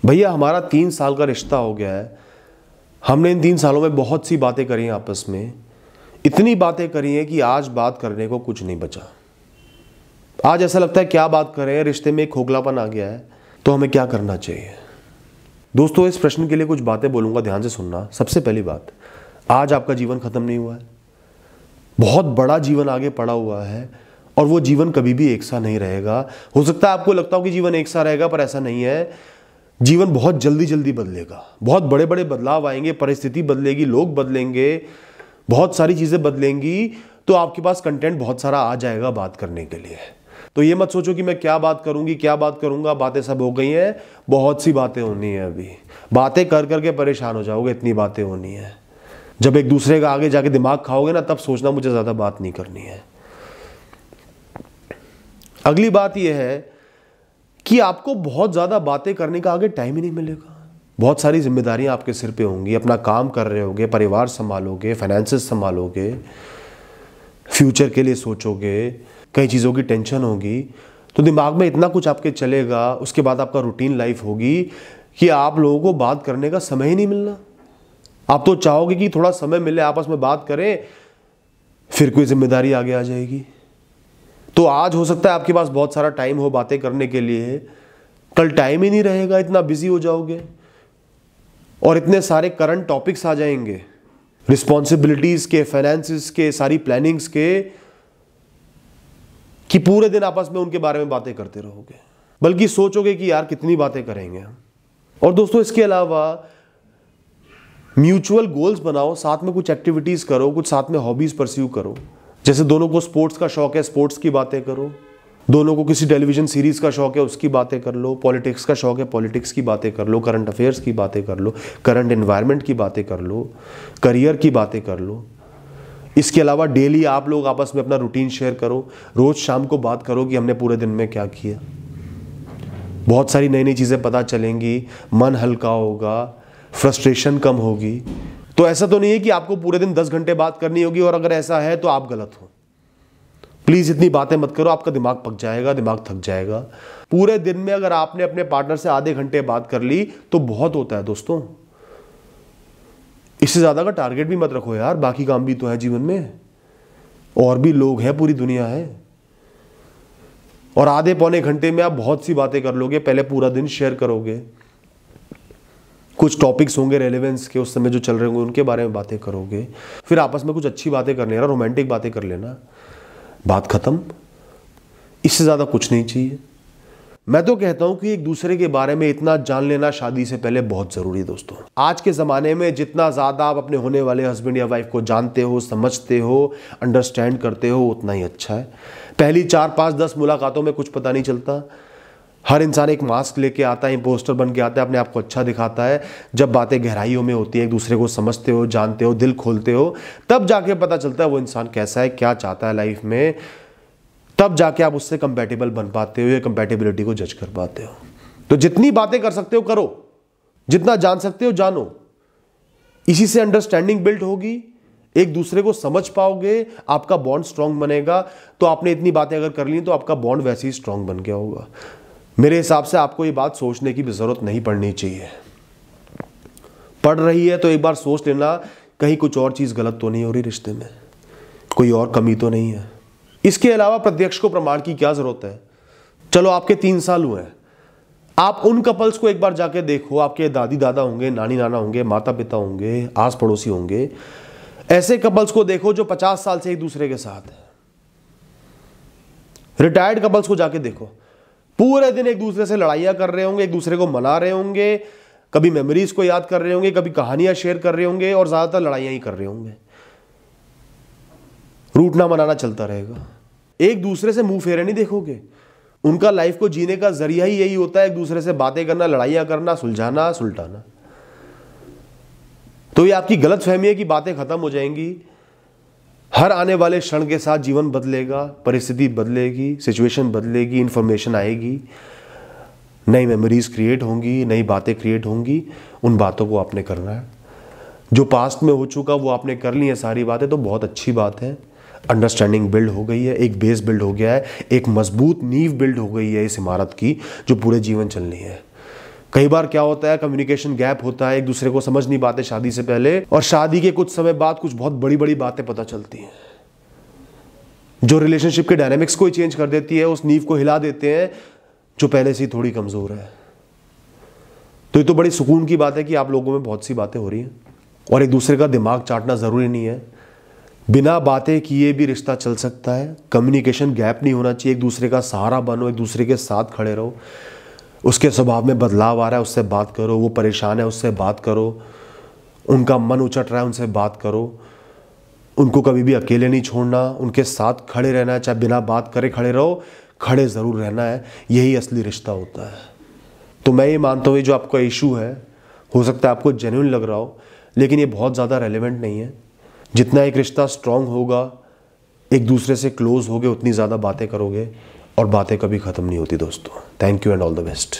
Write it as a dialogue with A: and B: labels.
A: भैया हमारा 3 साल का रिश्ता हो गया है। हमने इन 3 सालों में बहुत सी बातें करी हैं आपस में, इतनी बातें करी हैं कि आज बात करने को कुछ नहीं बचा। आज ऐसा लगता है क्या बात करें, रिश्ते में एक खोखलापन आ गया है, तो हमें क्या करना चाहिए। दोस्तों इस प्रश्न के लिए कुछ बातें बोलूंगा, ध्यान से सुनना। सबसे पहली बात, आज आपका जीवन खत्म नहीं हुआ है, बहुत बड़ा जीवन आगे पड़ा हुआ है और वो जीवन कभी भी एक सा नहीं रहेगा। हो सकता है आपको लगता हो कि जीवन एक सा रहेगा, पर ऐसा नहीं है। जीवन बहुत जल्दी जल्दी बदलेगा, बहुत बड़े बड़े बदलाव आएंगे, परिस्थिति बदलेगी, लोग बदलेंगे, बहुत सारी चीजें बदलेंगी, तो आपके पास कंटेंट बहुत सारा आ जाएगा बात करने के लिए। तो ये मत सोचो कि मैं क्या बात करूंगी, क्या बात करूंगा, बातें सब हो गई हैं। बहुत सी बातें होनी है, अभी बातें कर करके परेशान हो जाओगे, इतनी बातें होनी है। जब एक दूसरे का आगे जाके दिमाग खाओगे ना, तब सोचना मुझे ज्यादा बात नहीं करनी है। अगली बात यह है कि आपको बहुत ज़्यादा बातें करने का आगे टाइम ही नहीं मिलेगा। बहुत सारी जिम्मेदारियां आपके सिर पे होंगी, अपना काम कर रहे होगे, परिवार संभालोगे, फाइनेंसेस संभालोगे, फ्यूचर के लिए सोचोगे, कई चीज़ों की टेंशन होगी, तो दिमाग में इतना कुछ आपके चलेगा। उसके बाद आपका रूटीन लाइफ होगी कि आप लोगों को बात करने का समय ही नहीं मिलना। आप तो चाहोगे कि थोड़ा समय मिले, आपस में बात करें, फिर कोई जिम्मेदारी आगे आ जाएगी। तो आज हो सकता है आपके पास बहुत सारा टाइम हो बातें करने के लिए, कल टाइम ही नहीं रहेगा, इतना बिजी हो जाओगे और इतने सारे करंट टॉपिक्स आ जाएंगे, रिस्पॉन्सिबिलिटीज के, फाइनेंसेस के, सारी प्लानिंग्स के, कि पूरे दिन आपस में उनके बारे में बातें करते रहोगे, बल्कि सोचोगे कि यार कितनी बातें करेंगे हम। और दोस्तों इसके अलावा म्यूचुअल गोल्स बनाओ, साथ में कुछ एक्टिविटीज करो, कुछ साथ में हॉबीज परस्यू करो। जैसे दोनों को स्पोर्ट्स का शौक है, स्पोर्ट्स की बातें करो। दोनों को किसी टेलीविजन सीरीज का शौक है, उसकी बातें कर लो। पॉलिटिक्स का शौक है, पॉलिटिक्स की बातें कर लो। करंट अफेयर्स की बातें कर लो, करंट एनवायरनमेंट की बातें कर लो, करियर की बातें कर लो। इसके अलावा डेली आप लोग आपस में अपना रूटीन शेयर करो। रोज शाम को बात करो कि हमने पूरे दिन में क्या किया। बहुत सारी नई नई चीजें पता चलेंगी, मन हल्का होगा, फ्रस्ट्रेशन कम होगी। तो ऐसा तो नहीं है कि आपको पूरे दिन 10 घंटे बात करनी होगी, और अगर ऐसा है तो आप गलत हो। प्लीज इतनी बातें मत करो, आपका दिमाग पक जाएगा, दिमाग थक जाएगा। पूरे दिन में अगर आपने अपने पार्टनर से आधे घंटे बात कर ली तो बहुत होता है दोस्तों। इससे ज्यादा का टारगेट भी मत रखो यार, बाकी काम भी तो है जीवन में, और भी लोग हैं, पूरी दुनिया है। और आधे पौने घंटे में आप बहुत सी बातें कर लोगे। पहले पूरा दिन शेयर करोगे, कुछ टॉपिक्स होंगे रेलेवेंस के, उस समय जो चल रहे होंगे उनके बारे में बातें करोगे। फिर आपस में कुछ अच्छी बातें कर लेना, रोमांटिक बातें कर लेना, बात खत्म। इससे ज्यादा कुछ नहीं चाहिए। मैं तो कहता हूं कि एक दूसरे के बारे में इतना जान लेना शादी से पहले बहुत जरूरी है दोस्तों। आज के जमाने में जितना ज्यादा आप अपने होने वाले हस्बैंड या वाइफ को जानते हो, समझते हो, अंडरस्टैंड करते हो, उतना ही अच्छा है। पहली 4, 5, 10 मुलाकातों में कुछ पता नहीं चलता। हर इंसान एक मास्क लेके आता है, इम्पोस्टर बन के आता है, अपने आप को अच्छा दिखाता है। जब बातें गहराइयों में होती है, एक दूसरे को समझते हो, जानते हो, दिल खोलते हो, तब जाके पता चलता है वो इंसान कैसा है, क्या चाहता है लाइफ में। तब जाके आप उससे कंपैटिबल बन पाते हो या कंपैटिबिलिटी को जज कर पाते हो। तो जितनी बातें कर सकते हो करो, जितना जान सकते हो जानो। इसी से अंडरस्टैंडिंग बिल्ड होगी, एक दूसरे को समझ पाओगे, आपका बॉन्ड स्ट्रांग बनेगा। तो आपने इतनी बातें अगर कर ली तो आपका बॉन्ड वैसे ही स्ट्रांग बन गया होगा। मेरे हिसाब से आपको ये बात सोचने की भी जरूरत नहीं पड़नी चाहिए। पड़ रही है तो एक बार सोच लेना, कहीं कुछ और चीज गलत तो नहीं हो रही रिश्ते में, कोई और कमी तो नहीं है। इसके अलावा प्रत्यक्ष को प्रमाण की क्या जरूरत है। चलो आपके 3 साल हुए हैं, आप उन कपल्स को एक बार जाके देखो। आपके दादी दादा होंगे, नानी नाना होंगे, माता पिता होंगे, आस पड़ोसी होंगे। ऐसे कपल्स को देखो जो 50 साल से एक दूसरे के साथ है। रिटायर्ड कपल्स को जाके देखो, पूरे दिन एक दूसरे से लड़ाइयां कर रहे होंगे, एक दूसरे को मना रहे होंगे, कभी मेमोरीज को याद कर रहे होंगे, कभी कहानियां शेयर कर रहे होंगे, और ज्यादातर लड़ाइयां ही कर रहे होंगे। रूठना मनाना चलता रहेगा। एक दूसरे से मुंह फेरे नहीं देखोगे। उनका लाइफ को जीने का जरिया ही यही होता है, एक दूसरे से बातें करना, लड़ाइयां करना, सुलझाना, सुलटाना। तो ये आपकी गलत फहमी है कि बातें खत्म हो जाएंगी। हर आने वाले क्षण के साथ जीवन बदलेगा, परिस्थिति बदलेगी, सिचुएशन बदलेगी, इंफॉर्मेशन आएगी, नई मेमोरीज क्रिएट होंगी, नई बातें क्रिएट होंगी। उन बातों को आपने करना है। जो पास्ट में हो चुका वो आपने कर ली है सारी बातें, तो बहुत अच्छी बात है। अंडरस्टैंडिंग बिल्ड हो गई है, एक बेस बिल्ड हो गया है, एक मजबूत नींव बिल्ड हो गई है इस इमारत की, जो पूरे जीवन चलनी है। कई बार क्या होता है, कम्युनिकेशन गैप होता है, एक दूसरे को समझ नहीं पाते शादी से पहले, और शादी के कुछ समय बाद कुछ बहुत बड़ी बड़ी बातें पता चलती हैं जो रिलेशनशिप के डायनामिक्स को ही चेंज कर देती है, उस नींव को हिला देते हैं जो पहले से ही थोड़ी कमजोर है। तो ये तो बड़ी सुकून की बात है कि आप लोगों में बहुत सी बातें हो रही हैं, और एक दूसरे का दिमाग चाटना जरूरी नहीं है। बिना बातें किए भी रिश्ता चल सकता है। कम्युनिकेशन गैप नहीं होना चाहिए, एक दूसरे का सहारा बनो, एक दूसरे के साथ खड़े रहो। उसके स्वभाव में बदलाव आ रहा है, उससे बात करो। वो परेशान है, उससे बात करो। उनका मन उचट रहा है, उनसे बात करो। उनको कभी भी अकेले नहीं छोड़ना, उनके साथ खड़े रहना है, चाहे बिना बात करे खड़े रहो, खड़े ज़रूर रहना है। यही असली रिश्ता होता है। तो मैं ये मानता हूँ, जो आपका इशू है, हो सकता है आपको जेन्युइन लग रहा हो, लेकिन ये बहुत ज़्यादा रेलेवेंट नहीं है। जितना एक रिश्ता स्ट्रांग होगा, एक दूसरे से क्लोज होगे, उतनी ज़्यादा बातें करोगे, और बातें कभी ख़त्म नहीं होती दोस्तों। Thank you and all the best.